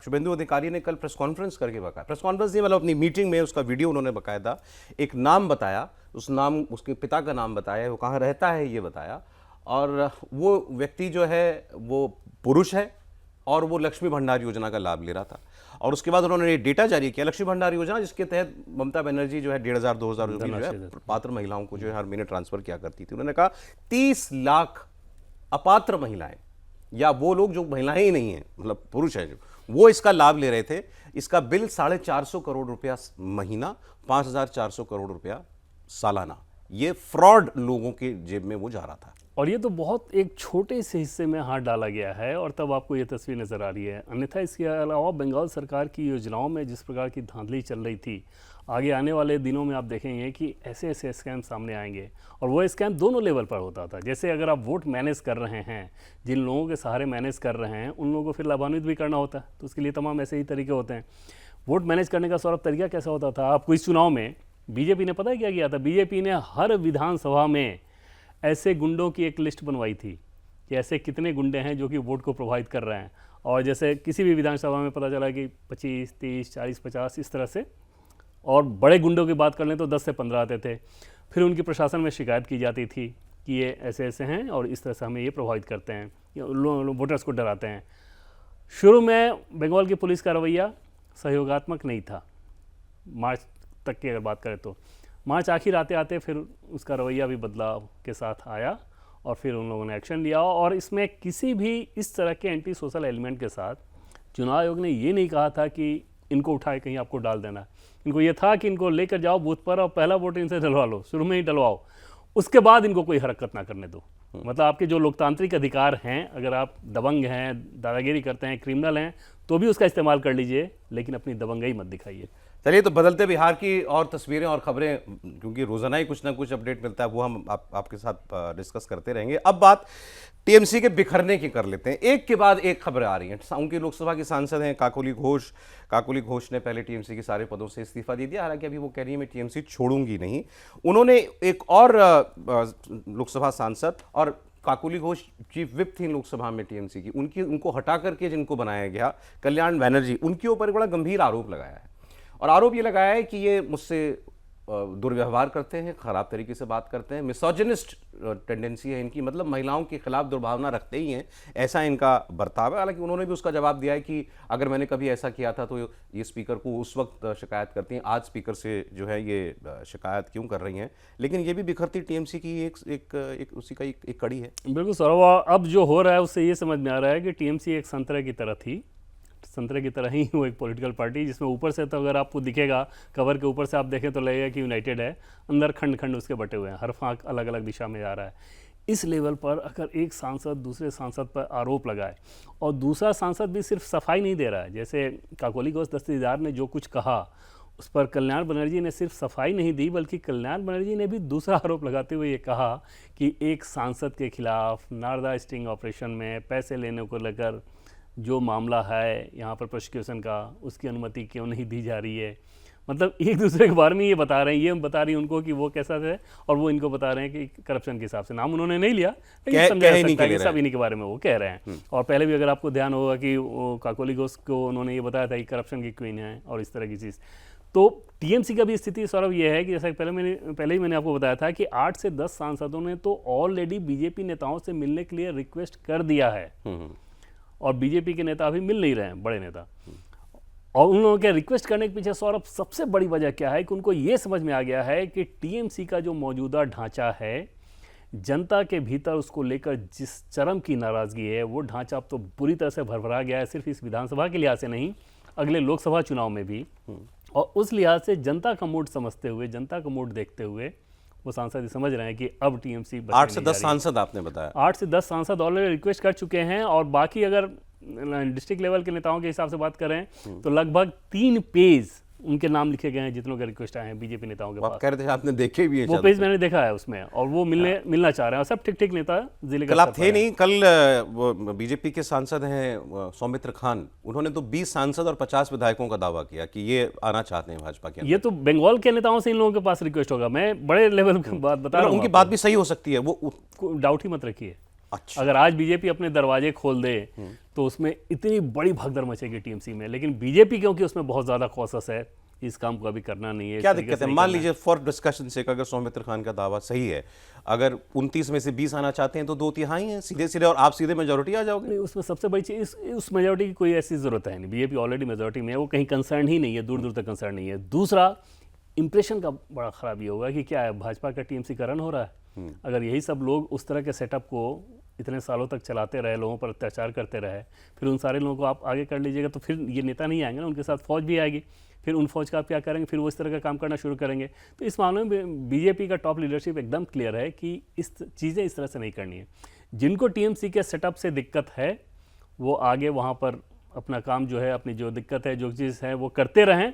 शुभेंदु अधिकारी ने कल प्रेस कॉन्फ्रेंस करके बताया, प्रेस कॉन्फ्रेंस नहीं मतलब अपनी मीटिंग में उसका वीडियो उन्होंने बकायदा एक नाम बताया, उस नाम उसके पिता का नाम बताया, वो कहाँ रहता है ये बताया, और वो व्यक्ति जो है वो पुरुष है और वो लक्ष्मी भंडार योजना का लाभ ले रहा था। और उसके बाद उन्होंने डेटा जारी किया लक्ष्मी भंडार योजना, जिसके तहत ममता बनर्जी जो है 1,500-2,000 रुपये जो है पात्र महिलाओं को जो है हर महीने ट्रांसफर किया करती थी। उन्होंने कहा 30 लाख अपात्र महिलाएं या वो लोग जो महिलाएं ही नहीं है, मतलब पुरुष है, जो वो इसका लाभ ले रहे थे। इसका बिल 450 करोड़ रुपया महीना, 5,400 करोड़ रुपया सालाना, ये फ्रॉड लोगों के जेब में वो जा रहा था। और ये तो बहुत एक छोटे से हिस्से में हाथ डाला गया है और तब आपको ये तस्वीर नज़र आ रही है। अन्यथा इसके अलावा बंगाल सरकार की योजनाओं में जिस प्रकार की धांधली चल रही थी, आगे आने वाले दिनों में आप देखेंगे कि ऐसे ऐसे स्कैम सामने आएंगे। और वो स्कैम दोनों लेवल पर होता था। जैसे अगर आप वोट मैनेज कर रहे हैं, जिन लोगों के सहारे मैनेज कर रहे हैं, उन लोगों को फिर लाभान्वित भी करना होता है, तो उसके लिए तमाम ऐसे ही तरीके होते हैं। वोट मैनेज करने का सौरभ तरीका कैसा होता था? आपको इस चुनाव में बीजेपी ने पता है क्या किया था? बीजेपी ने हर विधानसभा में ऐसे गुंडों की एक लिस्ट बनवाई थी कि ऐसे कितने गुंडे हैं जो कि वोट को प्रभावित कर रहे हैं। और जैसे किसी भी विधानसभा में पता चला कि 25, 30, 40, 50 इस तरह से, और बड़े गुंडों की बात कर लें तो 10 से 15 आते थे। फिर उनकी प्रशासन में शिकायत की जाती थी कि ये ऐसे ऐसे हैं और इस तरह से हमें ये प्रभावित करते हैं, वोटर्स को डराते हैं। शुरू में बंगाल की पुलिस का रवैया सहयोगात्मक नहीं था, मार्च तक की अगर बात करें तो। मार्च आखिर आते आते फिर उसका रवैया भी बदलाव के साथ आया और फिर उन लोगों ने एक्शन लिया। और इसमें किसी भी इस तरह के एंटी सोशल एलिमेंट के साथ चुनाव आयोग ने ये नहीं कहा था कि इनको उठाए कहीं आपको डाल देना। इनको ये था कि इनको लेकर जाओ बूथ पर और पहला वोट इनसे डलवा लो, शुरू में ही डलवाओ, उसके बाद इनको कोई हरकत ना करने दो। मतलब आपके जो लोकतांत्रिक अधिकार हैं, अगर आप दबंग हैं, दादागिरी करते हैं, क्रिमिनल हैं, तो भी उसका इस्तेमाल कर लीजिए, लेकिन अपनी दबंगई मत दिखाइए। चलिए, तो बदलते बिहार की और तस्वीरें और खबरें, क्योंकि रोजाना ही कुछ ना कुछ अपडेट मिलता है, वो हम आपके साथ डिस्कस करते रहेंगे। अब बात टीएमसी के बिखरने की कर लेते हैं। एक के बाद एक खबरें आ रही हैं। उनकी लोकसभा की सांसद हैं काकोली घोष। काकोली घोष ने पहले टीएमसी के सारे पदों से इस्तीफा दे दिया, हालांकि अभी वो कह रही है मैं टीएमसी छोड़ूंगी नहीं। उन्होंने एक और लोकसभा सांसद, और काकोली घोष चीफ विप थी लोकसभा में टीएमसी की, उनको हटा करके जिनको बनाया गया कल्याण बनर्जी, उनके ऊपर बड़ा गंभीर आरोप लगाया है। और आरोप ये लगाया है कि ये मुझसे दुर्व्यवहार करते हैं, खराब तरीके से बात करते हैं, मिसोजिनिस्ट टेंडेंसी है इनकी, मतलब महिलाओं के खिलाफ दुर्भावना रखते ही हैं, ऐसा इनका बर्ताव है। हालांकि उन्होंने भी उसका जवाब दिया है कि अगर मैंने कभी ऐसा किया था तो ये स्पीकर को उस वक्त शिकायत करती हैं, आज स्पीकर से जो है ये शिकायत क्यों कर रही हैं। लेकिन ये भी बिखरती टीएमसी की एक उसी का एक कड़ी है। बिल्कुल सौरभ, अब जो हो रहा है उससे ये समझ में आ रहा है कि टीएमसी एक संतरे की तरह थी, संतरे की तरह ही वो एक पॉलिटिकल पार्टी, जिसमें ऊपर से तो अगर आपको दिखेगा, कवर के ऊपर से आप देखें तो लगेगा कि यूनाइटेड है, अंदर खंड खंड उसके बटे हुए हैं, हर फांक अलग अलग दिशा में जा रहा है। इस लेवल पर अगर एक सांसद दूसरे सांसद पर आरोप लगाए और दूसरा सांसद भी सिर्फ सफाई नहीं दे रहा है, जैसे काकोली घोष दस्तीदार ने जो कुछ कहा उस पर कल्याण बनर्जी ने सिर्फ सफाई नहीं दी, बल्कि कल्याण बनर्जी ने भी दूसरा आरोप लगाते हुए ये कहा कि एक सांसद के खिलाफ नारदा स्टिंग ऑपरेशन में पैसे लेने को लेकर जो मामला है यहाँ पर प्रोसिक्यूशन का, उसकी अनुमति क्यों नहीं दी जा रही है। मतलब एक दूसरे के बारे में ये बता रहे हैं, ये बता रही हैं उनको कि वो कैसा है, और वो इनको बता रहे हैं कि करप्शन के हिसाब से। नाम उन्होंने नहीं लिया, लेकिन समझा सकता है कि सब इन्हीं के बारे में वो कह रहे हैं। और पहले भी अगर आपको ध्यान होगा कि वो काकोली घोष को उन्होंने ये बताया था कि करप्शन की क्वीन है और इस तरह की चीज़। तो टीएमसी का भी स्थिति सौरभ ये है कि जैसा पहले ही मैंने आपको बताया था कि 8 से 10 सांसदों ने तो ऑलरेडी बीजेपी नेताओं से मिलने के लिए रिक्वेस्ट कर दिया है, और बीजेपी के नेता अभी मिल नहीं रहे हैं, बड़े नेता। और उन लोगों के रिक्वेस्ट करने के पीछे सौरभ सबसे बड़ी वजह क्या है कि उनको ये समझ में आ गया है कि टीएमसी का जो मौजूदा ढांचा है, जनता के भीतर उसको लेकर जिस चरम की नाराजगी है, वो ढांचा अब तो बुरी तरह से भरभरा गया है, सिर्फ इस विधानसभा के लिहाज से नहीं, अगले लोकसभा चुनाव में भी। और उस लिहाज से जनता का मूड समझते हुए, जनता का मूड देखते हुए वो सांसद समझ रहे हैं कि अब टीएमसी 8 से 10 सांसद आपने बताया, 8 से 10 सांसद ऑलरेडी रिक्वेस्ट कर चुके हैं। और बाकी अगर डिस्ट्रिक्ट लेवल के नेताओं के हिसाब से बात करें तो लगभग 3 पेज उनके नाम लिखे गए हैं जितनों के रिक्वेस्ट आए हैं बीजेपी नेताओं के पास। कह रहे थे आपने देखे भी हैं, वो पेज मैंने देखा है उसमें, और वो मिलना चाह रहे हैं, और सब ठीक ठीक नेता जिले कल आप थे नहीं, कल वो बीजेपी के सांसद हैं सौमित्र खान, उन्होंने तो 20 सांसद और 50 विधायकों का दावा किया कि ये आना चाहते हैं भाजपा के। ये तो बंगाल के नेताओं से इन लोगों के पास रिक्वेस्ट होगा, मैं बड़े लेवल की बात बता रहा हूँ। उनकी बात भी सही हो सकती है, वो डाउट ही मत रखिए। अच्छा। अगर आज बीजेपी अपने दरवाजे खोल दे तो उसमें इतनी बड़ी भगदड़ मचेगी टीएमसी में, लेकिन बीजेपी क्योंकि उसमें बहुत ज़्यादा कॉशस है, इस काम को अभी करना नहीं है। इस क्या तरीके दिक्कत से है? नहीं मान करना है। लीजिए फॉर डिस्कशन से अगर सौमित्र खान का दावा सही है, अगर 29 में से 20 आना चाहते हैं तो 2/3 हैं सीधे सीधे, और आप सीधे मेजोरिटी आ जाओगे। नहीं, उसमें सबसे बड़ी चीज़ उस मेजोरिटी की कोई ऐसी ज़रूरत है नहीं। बीजेपी ऑलरेडी मेजोरिटी में है, वो कहीं कंसर्न ही नहीं है, दूर दूर तक कंसर्न नहीं है। दूसरा, इंप्रेशन का बड़ा ख़राब ये होगा कि क्या है, भाजपा का टीएमसी करण हो रहा है। अगर यही सब लोग उस तरह के सेटअप को इतने सालों तक चलाते रहे, लोगों पर अत्याचार करते रहे, फिर उन सारे लोगों को आप आगे कर लीजिएगा तो फिर ये नेता नहीं आएंगे ना, उनके साथ फौज भी आएगी। फिर उन फौज का आप क्या करेंगे, फिर वो इस तरह का काम करना शुरू करेंगे। तो इस मामले में बीजेपी का टॉप लीडरशिप एकदम क्लियर है कि इस चीज़ें इस तरह से नहीं करनी है। जिनको टीएमसी के सेटअप से दिक्कत है वो आगे वहाँ पर अपना काम जो है, अपनी जो दिक्कत है, जो चीज़ है वो करते रहें।